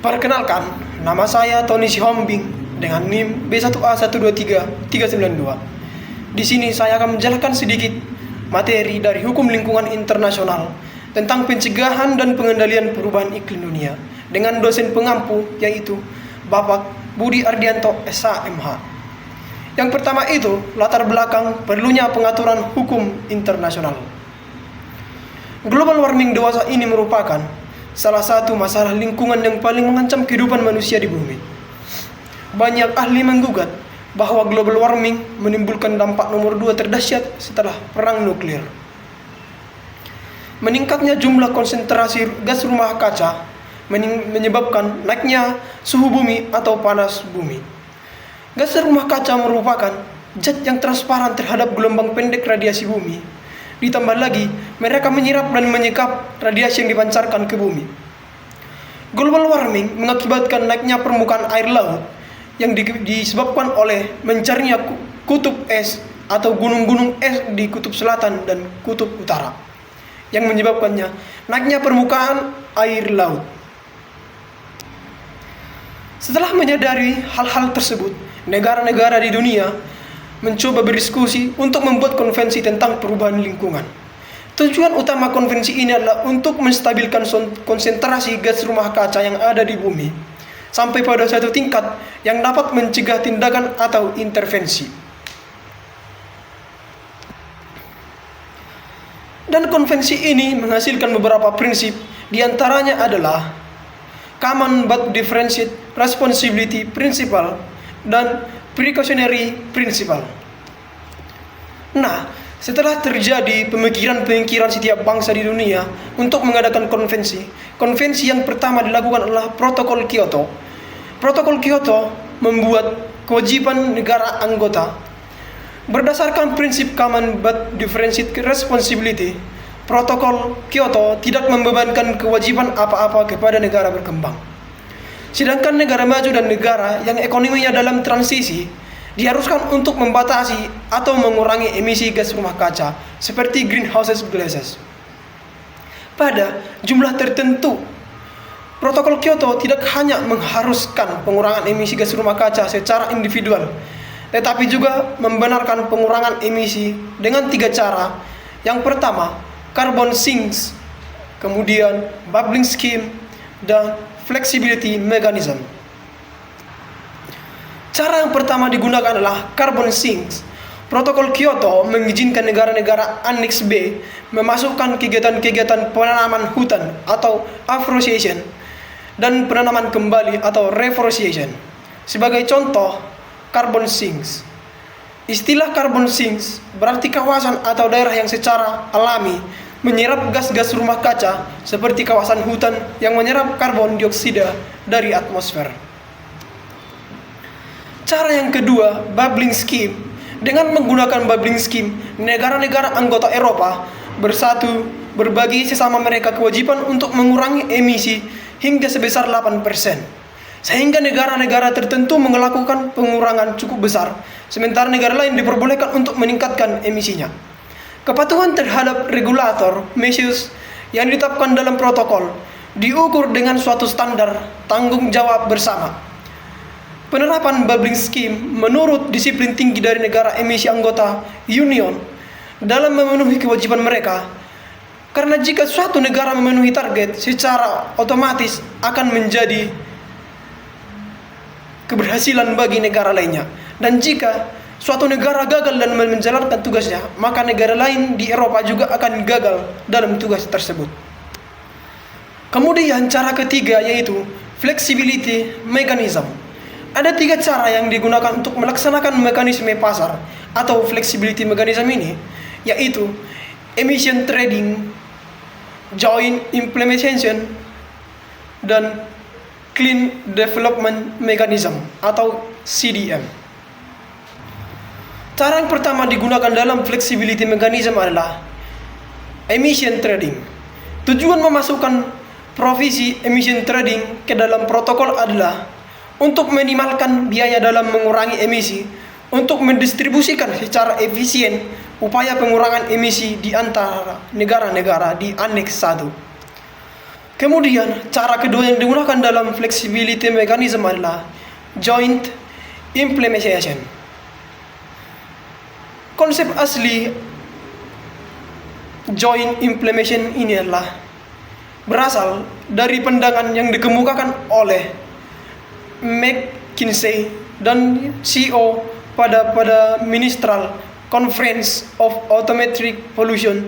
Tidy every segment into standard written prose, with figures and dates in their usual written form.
Perkenalkan, nama saya Tony Sihombing dengan NIM B1A123392. Di sini saya akan menjelaskan sedikit materi dari hukum lingkungan internasional tentang pencegahan dan pengendalian perubahan iklim dunia dengan dosen pengampu yaitu Bapak Budi Ardianto SHMH. Yang pertama itu latar belakang perlunya pengaturan hukum internasional. Global warming dewasa ini merupakan salah satu masalah lingkungan yang paling mengancam kehidupan manusia di bumi. Banyak ahli menggugat bahwa global warming menimbulkan dampak nomor 2 terdahsyat setelah perang nuklir. Meningkatnya jumlah konsentrasi gas rumah kaca menyebabkan naiknya suhu bumi atau panas bumi. Gas rumah kaca merupakan zat yang transparan terhadap gelombang pendek radiasi bumi. Ditambah lagi, mereka menyerap dan menyekap radiasi yang dipancarkan ke bumi. Global warming mengakibatkan naiknya permukaan air laut yang disebabkan oleh mencarnya kutub es atau gunung-gunung es di kutub selatan dan kutub utara, yang menyebabkannya naiknya permukaan air laut. Setelah menyadari hal-hal tersebut, negara-negara di dunia mencoba berdiskusi untuk membuat konvensi tentang perubahan lingkungan. Tujuan utama konvensi ini adalah untuk menstabilkan konsentrasi gas rumah kaca yang ada di bumi sampai pada satu tingkat yang dapat mencegah tindakan atau intervensi. Dan konvensi ini menghasilkan beberapa prinsip, diantaranya adalah Common but Differentiated Responsibility Principle dan Precautionary Principle. Nah, setelah terjadi pemikiran-pemikiran setiap bangsa di dunia untuk mengadakan konvensi yang pertama dilakukan adalah Protokol Kyoto. Protokol Kyoto membuat kewajiban negara anggota. Berdasarkan prinsip Common but Differentiated Responsibility, Protokol Kyoto tidak membebankan kewajiban apa-apa kepada negara berkembang. Sedangkan negara maju dan negara yang ekonominya dalam transisi diharuskan untuk membatasi atau mengurangi emisi gas rumah kaca seperti greenhouse gases pada jumlah tertentu. Protokol Kyoto tidak hanya mengharuskan pengurangan emisi gas rumah kaca secara individual, tetapi juga membenarkan pengurangan emisi dengan 3 cara. Yang pertama, carbon sinks, kemudian bubbling scheme, dan flexibility mechanism. Cara yang pertama digunakan adalah carbon sinks. Protokol Kyoto mengizinkan negara-negara Annex B memasukkan kegiatan-kegiatan penanaman hutan atau afforestation dan penanaman kembali atau reforestation. Sebagai contoh, carbon sinks. Istilah carbon sinks berarti kawasan atau daerah yang secara alami menyerap gas-gas rumah kaca seperti kawasan hutan yang menyerap karbon dioksida dari atmosfer. Cara yang kedua, bubbling scheme. Dengan menggunakan bubbling scheme, negara-negara anggota Eropa bersatu berbagi sesama mereka kewajiban untuk mengurangi emisi hingga sebesar 8%. Sehingga negara-negara tertentu melakukan pengurangan cukup besar, sementara negara lain diperbolehkan untuk meningkatkan emisinya. Kepatuhan terhadap regulator measures yang ditetapkan dalam protokol diukur dengan suatu standar tanggung jawab bersama. Penerapan bubbling scheme menurut disiplin tinggi dari negara emisi anggota Union dalam memenuhi kewajiban mereka. Karena jika suatu negara memenuhi target, secara otomatis akan menjadi keberhasilan bagi negara lainnya. Dan jika suatu negara gagal dan menjalankan tugasnya, maka negara lain di Eropa juga akan gagal dalam tugas tersebut. Kemudian cara ketiga yaitu flexibility mechanism. Ada 3 cara yang digunakan untuk melaksanakan mekanisme pasar atau flexibility mechanism ini, yaitu emission trading, joint implementation, dan clean development mechanism atau CDM. Cara yang pertama digunakan dalam flexibility mechanism adalah emission trading. Tujuan memasukkan provisi emission trading ke dalam protokol adalah untuk meminimalkan biaya dalam mengurangi emisi, untuk mendistribusikan secara efisien upaya pengurangan emisi di antara negara-negara di Annex 1. Kemudian, cara kedua yang digunakan dalam flexibility mechanism adalah joint implementation. Konsep asli joint implementation ini adalah berasal dari pandangan yang dikemukakan oleh McKinsey dan CEO pada Ministerial Conference of Automatic Pollution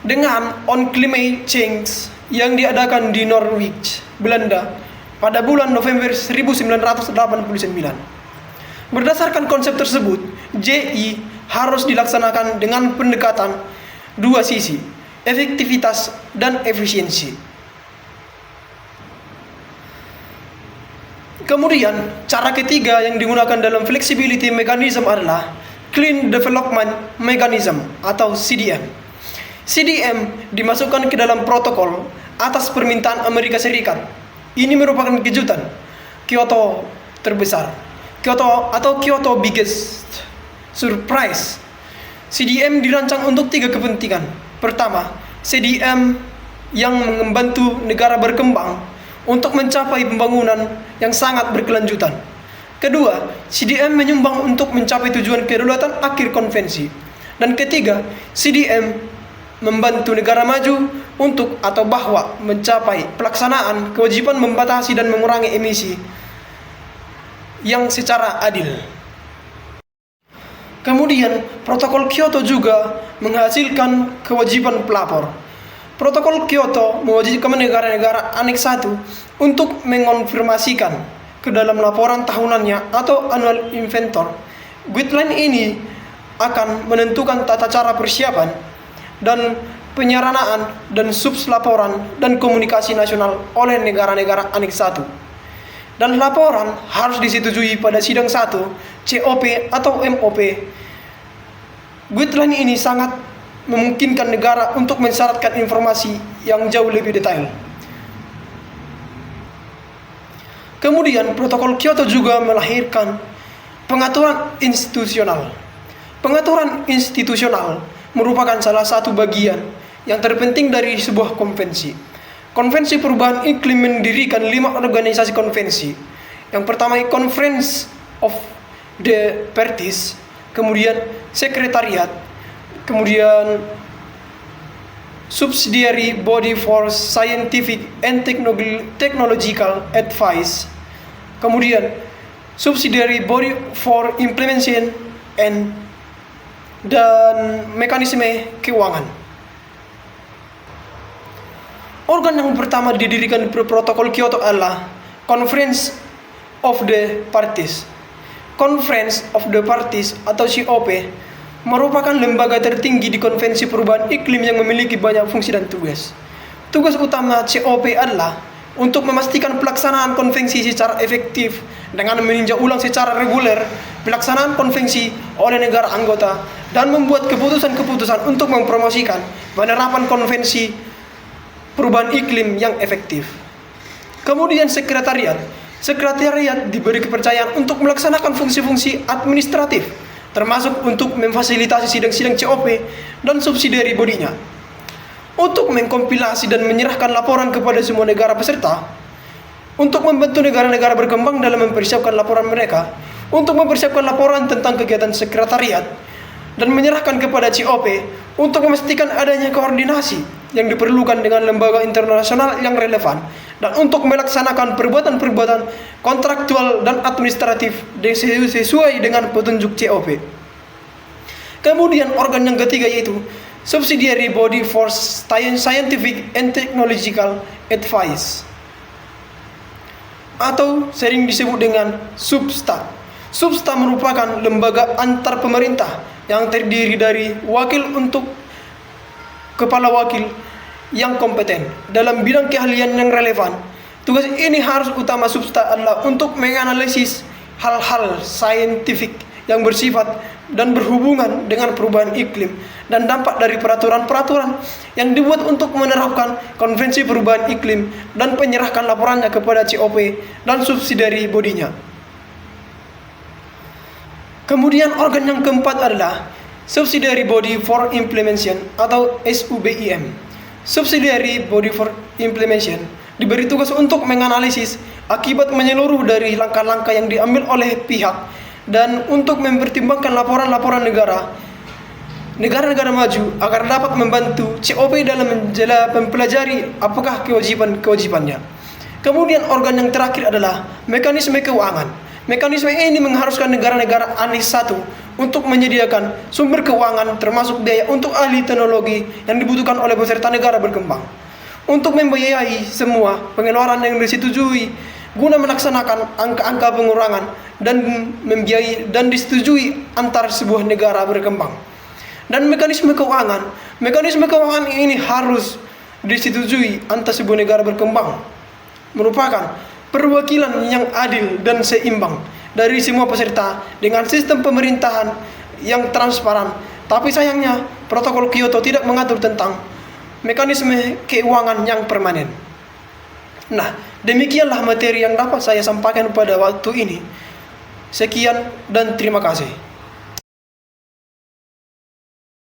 dengan on climate change yang diadakan di Norwich, Belanda pada bulan November 1989. Berdasarkan konsep tersebut, JI harus dilaksanakan dengan pendekatan dua sisi, efektivitas dan efisiensi. Kemudian, cara ketiga yang digunakan dalam flexibility mechanism adalah Clean Development Mechanism atau CDM. CDM dimasukkan ke dalam protokol atas permintaan Amerika Serikat. Ini merupakan kejutan Kyoto terbesar, Kyoto biggest surprise. CDM dirancang untuk 3 kepentingan. Pertama, CDM yang membantu negara berkembang untuk mencapai pembangunan yang sangat berkelanjutan. Kedua, CDM menyumbang untuk mencapai tujuan kedaulatan akhir konvensi. Dan ketiga, CDM membantu negara maju untuk atau bahwa mencapai pelaksanaan kewajiban membatasi dan mengurangi emisi yang secara adil. Kemudian, protokol Kyoto juga menghasilkan kewajiban pelapor. Protokol Kyoto mewajibkan negara-negara Aneks 1 untuk mengonfirmasikan ke dalam laporan tahunannya atau annual inventor. Guideline ini akan menentukan tata cara persiapan dan penyerahan dan laporan dan komunikasi nasional oleh negara-negara Aneks 1. Dan laporan harus disetujui pada sidang 1, COP atau MOP. Guideline ini sangat memungkinkan negara untuk mensyaratkan informasi yang jauh lebih detail. Kemudian, protokol Kyoto juga melahirkan pengaturan institusional. Pengaturan institusional merupakan salah satu bagian yang terpenting dari sebuah konvensi. Konvensi perubahan iklim mendirikan 5 organisasi konvensi. Yang pertama, Conference of the Parties, kemudian Sekretariat, kemudian Subsidiary Body for Scientific and Technological Advice, kemudian Subsidiary Body for Implementation dan mekanisme keuangan. Organ yang pertama didirikan protokol Kyoto adalah Conference of the Parties. Conference of the Parties atau COP merupakan lembaga tertinggi di konvensi perubahan iklim yang memiliki banyak fungsi dan tugas. Tugas utama COP adalah untuk memastikan pelaksanaan konvensi secara efektif dengan meninjau ulang secara reguler pelaksanaan konvensi oleh negara anggota dan membuat keputusan-keputusan untuk mempromosikan penerapan konvensi perubahan iklim yang efektif. Kemudian sekretariat diberi kepercayaan untuk melaksanakan fungsi-fungsi administratif, termasuk untuk memfasilitasi sidang-sidang COP dan subsidiary bodinya, untuk mengkompilasi dan menyerahkan laporan kepada semua negara peserta, untuk membantu negara-negara berkembang dalam mempersiapkan laporan mereka, untuk mempersiapkan laporan tentang kegiatan sekretariat, dan menyerahkan kepada COP untuk memastikan adanya koordinasi yang diperlukan dengan lembaga internasional yang relevan dan untuk melaksanakan perbuatan-perbuatan kontraktual dan administratif sesuai dengan petunjuk COP. Kemudian organ yang ketiga yaitu Subsidiary Body for Scientific and Technological Advice atau sering disebut dengan SUBSTA. SUBSTA merupakan lembaga antar pemerintah yang terdiri dari wakil untuk kepala wakil yang kompeten dalam bidang keahlian yang relevan. Tugas ini harus utama SUBSTA adalah untuk menganalisis hal-hal saintifik yang bersifat dan berhubungan dengan perubahan iklim dan dampak dari peraturan-peraturan yang dibuat untuk menerapkan konvensi perubahan iklim dan menyerahkan laporannya kepada COP dan subsidiary bodinya. Kemudian organ yang keempat adalah Subsidiary Body for Implementation atau SUBIM. Subsidiary Body for Implementation diberi tugas untuk menganalisis akibat menyeluruh dari langkah-langkah yang diambil oleh pihak dan untuk mempertimbangkan laporan-laporan negara-negara maju agar dapat membantu COP dalam mempelajari apakah kewajiban-kewajibannya. Kemudian organ yang terakhir adalah mekanisme keuangan. Mekanisme ini mengharuskan negara-negara ANIS 1 untuk menyediakan sumber keuangan termasuk biaya untuk ahli teknologi yang dibutuhkan oleh peserta negara berkembang untuk membiayai semua pengeluaran yang disetujui guna melaksanakan angka-angka pengurangan dan membiayai dan disetujui antar sebuah negara berkembang. Dan mekanisme keuangan ini harus disetujui antar sebuah negara berkembang, merupakan perwakilan yang adil dan seimbang dari semua peserta dengan sistem pemerintahan yang transparan. Tapi sayangnya protokol Kyoto tidak mengatur tentang mekanisme keuangan yang permanen. Nah, demikianlah materi yang dapat saya sampaikan pada waktu ini. Sekian dan terima kasih.